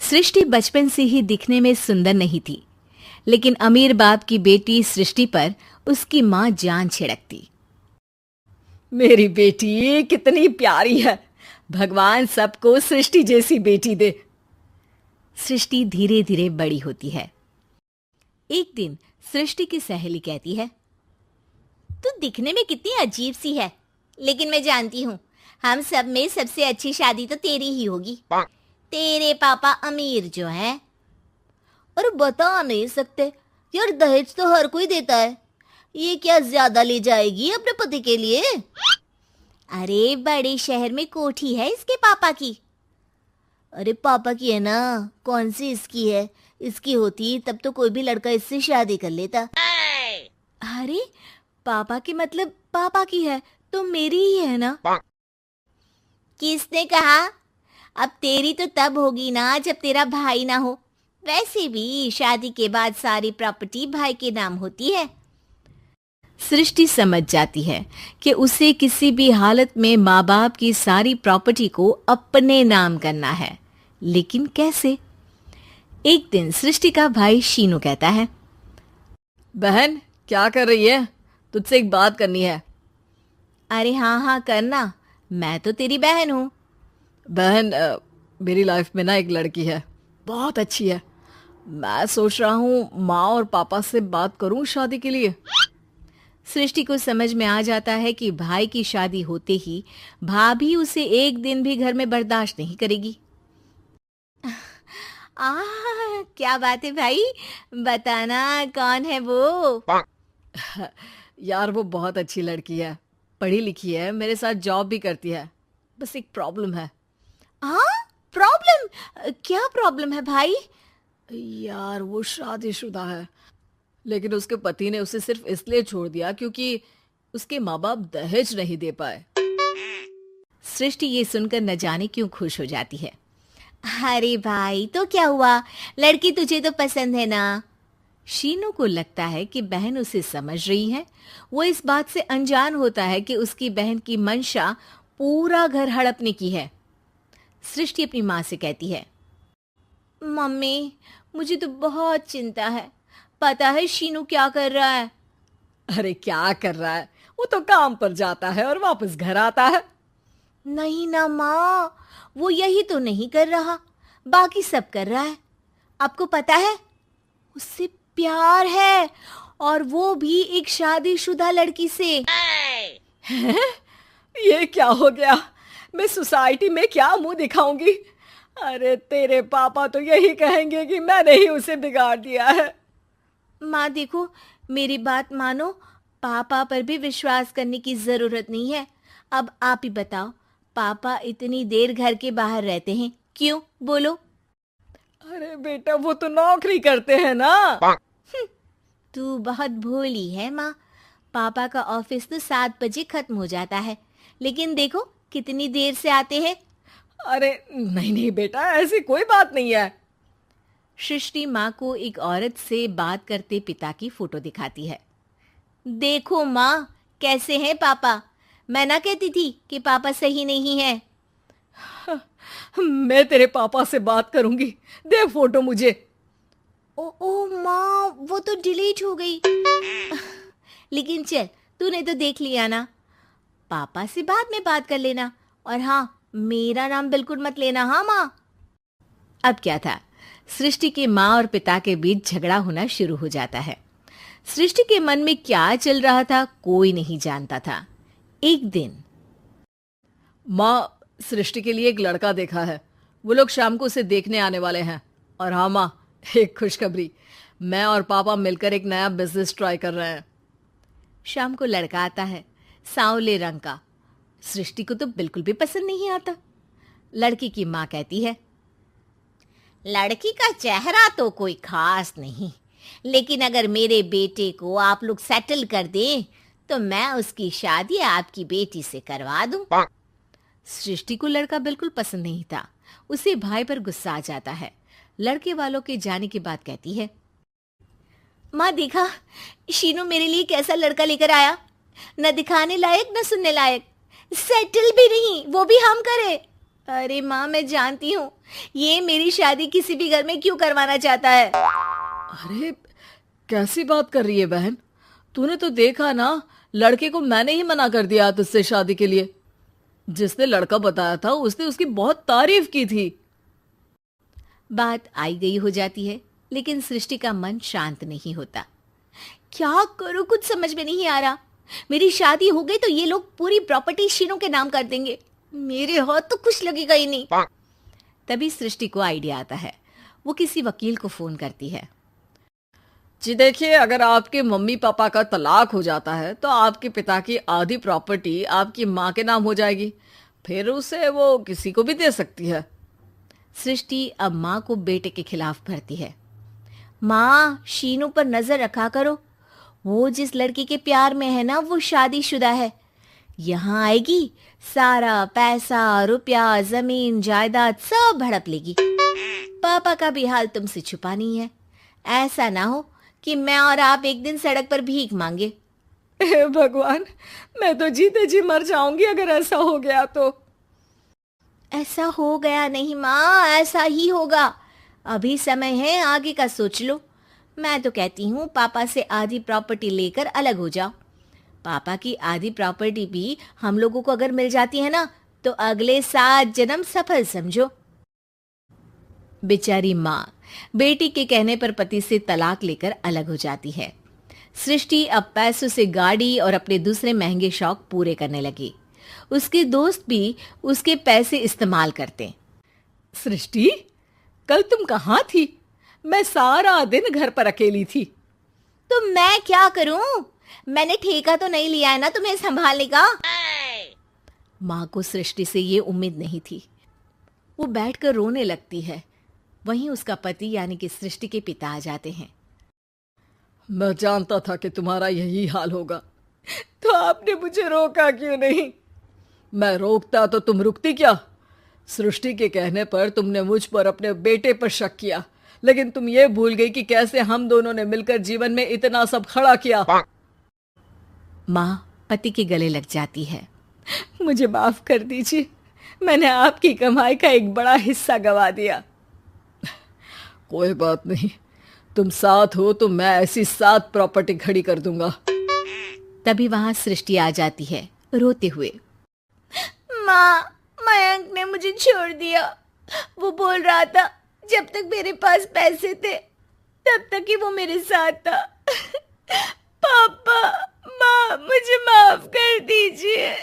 सृष्टि बचपन से ही दिखने में सुंदर नहीं थी, लेकिन अमीर बाप की बेटी सृष्टि पर उसकी माँ जान छिड़कती। मेरी बेटी कितनी प्यारी है, भगवान सबको सृष्टि जैसी बेटी दे। सृष्टि धीरे धीरे बड़ी होती है। एक दिन सृष्टि की सहेली कहती है, तू दिखने में कितनी अजीब सी है, लेकिन मैं जानती हूँ हम सब में सबसे अच्छी शादी तो तेरी ही होगी। तेरे पापा अमीर जो हैं। और बता नहीं सकते यार, दहेज तो हर कोई देता है, ये क्या ज्यादा ले जाएगी अपने पति के लिए? अरे बड़े शहर में कोठी है इसके पापा की। अरे पापा की है ना, कौन सी इसकी है? इसकी होती तब तो कोई भी लड़का इससे शादी कर लेता। अरे पापा की मतलब पापा की है तो मेरी ही है ना? किसने कहा? अब तेरी तो तब होगी ना जब तेरा भाई ना हो। वैसे भी शादी के बाद सारी प्रॉपर्टी भाई के नाम होती है। सृष्टि समझ जाती है कि उसे किसी भी हालत में माँ बाप की सारी प्रॉपर्टी को अपने नाम करना है, लेकिन कैसे? एक दिन सृष्टि का भाई शीनू कहता है, बहन क्या कर रही है? तुझसे एक बात करनी है। अरे हाँ हाँ करना, मैं तो तेरी बहन हूँ। बहन मेरी लाइफ में ना एक लड़की है, बहुत अच्छी है। मैं सोच रहा हूँ माँ और पापा से बात करूँ शादी के लिए। सृष्टि को समझ में आ जाता है कि भाई की शादी होते ही भाभी उसे एक दिन भी घर में बर्दाश्त नहीं करेगी। क्या बात है भाई, बताना कौन है वो? यार वो बहुत अच्छी लड़की है, पढ़ी लिखी है, मेरे साथ जॉब भी करती है। बस एक प्रॉब्लम है। प्रॉब्लम? क्या प्रॉब्लम है भाई? यार वो शादीशुदा है, लेकिन उसके पति ने उसे सिर्फ इसलिए छोड़ दिया क्योंकि उसके माँ बाप दहेज नहीं दे पाए। सृष्टि ये सुनकर न जाने क्यों खुश हो जाती है। अरे भाई तो क्या हुआ, लड़की तुझे तो पसंद है ना? शीनू को लगता है कि बहन उसे समझ रही है। वो इस बात से अनजान होता है कि उसकी बहन की मंशा पूरा घर हड़पने की है। सृष्टि अपनी माँ से कहती है, मम्मी मुझे तो बहुत चिंता है। पता है शीनू क्या कर रहा है? अरे क्या कर रहा है? वो तो काम पर जाता है और वापस घर आता है। नहीं ना माँ, वो यही तो नहीं कर रहा, बाकी सब कर रहा है। आपको पता है उससे प्यार है, और वो भी एक शादीशुदा लड़की से। हैं? ये क्या हो गया? मैं सोसाइटी में क्या मुंह दिखाऊंगी? अरे तेरे पापा तो यही कहेंगे कि मैंने ही उसे बिगाड़ दिया है। माँ देखो, मेरी बात मानो, पापा पर भी विश्वास करने की जरूरत नहीं है। अब आप ही बताओ, पापा इतनी देर घर के बाहर रहते हैं क्यों? बोलो। अरे बेटा वो तो नौकरी करते हैं ना। तू बहुत भोली है माँ। पापा का ऑफिस तो 7 बजे खत्म हो जाता है, लेकिन देखो कितनी देर से आते हैं। अरे नहीं नहीं बेटा, ऐसी कोई बात नहीं है। सृष्टि माँ को एक औरत से बात करते पिता की फोटो दिखाती है। देखो माँ, कैसे हैं पापा? मैं ना कहती थी कि पापा सही नहीं है। मैं तेरे पापा से बात करूंगी, दे फोटो मुझे। ओ माँ, वो तो डिलीट हो गई। लेकिन चल, तूने तो देख लिया ना। पापा से बाद में बात कर लेना, और हाँ, मेरा नाम बिल्कुल मत लेना। हाँ माँ। अब क्या था, सृष्टि के माँ और पिता के बीच झगड़ा होना शुरू हो जाता है। सृष्टि के मन में क्या चल रहा था कोई नहीं जानता था। एक दिन, माँ सृष्टि के लिए एक लड़का देखा है, वो लोग शाम को उसे देखने आने वाले हैं। और हाँ माँ, एक खुशखबरी, मैं और पापा मिलकर एक नया बिजनेस ट्राई कर रहे हैं। शाम को लड़का आता है, सांवले रंग का। सृष्टि को तो बिल्कुल भी पसंद नहीं आता। लड़की की माँ कहती है, लड़की का चेहरा तो कोई खास नहीं, लेकिन अगर मेरे बेटे को आप लोग सेटल कर दें तो मैं उसकी शादी आपकी बेटी से करवा दूं। सृष्टि को लड़का बिल्कुल पसंद नहीं था। उसे भाई पर गुस्सा आ जाता है। लड़के वालों के जाने के बाद कहती है, माँ देखा, शीनू मेरे लिए कैसा लड़का लेकर आया, न दिखाने लायक न सुनने लायक, सेटल भी नहीं, वो भी हम करे। अरे माँ, मैं जानती हूँ ये मेरी शादी किसी भी घर में क्यों करवाना चाहता है। अरे कैसी बात कर रही है बहन? तूने तो देखा ना, लड़के को मैंने ही मना कर दिया तुझसे शादी के लिए। जिसने लड़का बताया था उसने उसकी बहुत तारीफ की थी। बात आई गई हो जाती है, लेकिन सृष्टि का मन शांत नहीं होता। क्या करूं, कुछ समझ में नहीं आ रहा। मेरी शादी हो गई तो ये लोग पूरी प्रॉपर्टी शीनू के नाम कर देंगे, मेरे हाथ तो कुछ लगेगा ही नहीं। तभी सृष्टि को आइडिया आता है। वो किसी वकील को फोन करती है। जी देखिए, अगर आपके मम्मी पापा का तलाक हो जाता है तो आपके पिता की आधी प्रॉपर्टी आपकी माँ के नाम हो जाएगी, फिर उसे वो किसी को भी दे सकती है। सृष्टि अब माँ को बेटे के खिलाफ भरती है। माँ, शीनू पर नजर रखा करो, वो जिस लड़की के प्यार में है ना वो शादीशुदा है। यहाँ आएगी, सारा पैसा रुपया जमीन जायदाद सब हड़प लेगी। पापा का भी हाल तुमसे छुपा नहीं है। ऐसा ना हो कि मैं और आप एक दिन सड़क पर भीख मांगे। हे भगवान, मैं तो जीते जी मर जाऊंगी अगर ऐसा हो गया तो। ऐसा हो गया नहीं माँ, ऐसा ही होगा। अभी समय है, आगे का सोच लो। मैं तो कहती हूँ पापा से आधी प्रॉपर्टी लेकर अलग हो जाओ। पापा की आधी प्रॉपर्टी भी हम लोगों को अगर मिल जाती है ना तो अगले 7 जन्म सफल समझो। बेचारी माँ बेटी के कहने पर पति से तलाक लेकर अलग हो जाती है। सृष्टि अब पैसों से गाड़ी और अपने दूसरे महंगे शौक पूरे करने लगी। उसके दोस्त भी उसके पैसे इस्तेमाल करते। सृष्टि, कल तुम कहाँ थी? मैं सारा दिन घर पर अकेली थी। तो मैं क्या करूं? मैंने ठेका तो नहीं लिया है ना तुम्हें संभालने का। माँ को सृष्टि से ये उम्मीद नहीं थी। वो बैठकर रोने लगती है। वहीं उसका पति यानी कि सृष्टि के पिता आ जाते हैं। मैं जानता था कि तुम्हारा यही हाल होगा, तो आपने मुझे रोका क्यों नहीं? मैं रोकता तो तुम रुकती क्या? सृष्टि के कहने पर तुमने मुझ पर अपने बेटे पर शक किया, लेकिन तुम ये भूल गई कि कैसे हम दोनों ने मिलकर जीवन में इतना सब खड़ा किया। माँ पति के गले लग जाती है। मुझे माफ कर दीजिए, मैंने आपकी कमाई का एक बड़ा हिस्सा गवा दिया। कोई बात नहीं, तुम साथ हो तो मैं ऐसी 7 प्रॉपर्टी खड़ी कर दूंगा। तभी वहां सृष्टि आ जाती है रोते हुए। माँ, मयंक ने मुझे छोड़ दिया। वो बोल रहा था जब तक मेरे पास पैसे थे तब तक ही वो मेरे साथ था। पापा, माँ, मुझे माफ कर दीजिए।